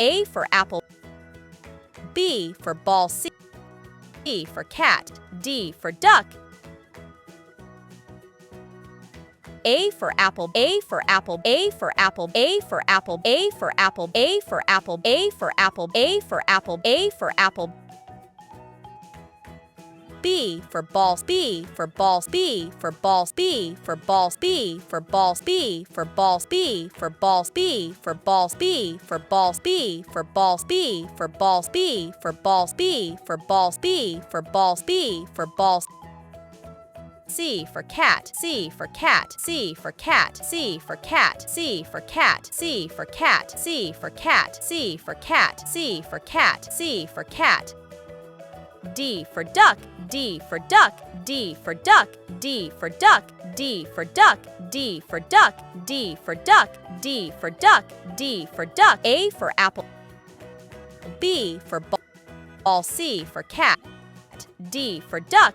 A for apple, B for ball, C for cat, D for duck. A for apple, A for apple, A for apple, A for apple, A for apple, A for apple, A for apple, A for apple, A for apple. B for balls, B for balls, B for balls, B for balls, B for balls, B for balls, B for balls, B for balls, B for balls, B for balls, B for balls, B for balls, B for balls, B for balls, B for balls. C for cat, C for cat, C for cat, C for cat, C for cat, C for cat, C for cat, C for cat, C for cat, C for cat. D for duck, D for duck, D for duck, D for duck, D for duck, D for duck, D for duck, D for duck, D for duck. A for apple, B for ball, C for cat, D for duck.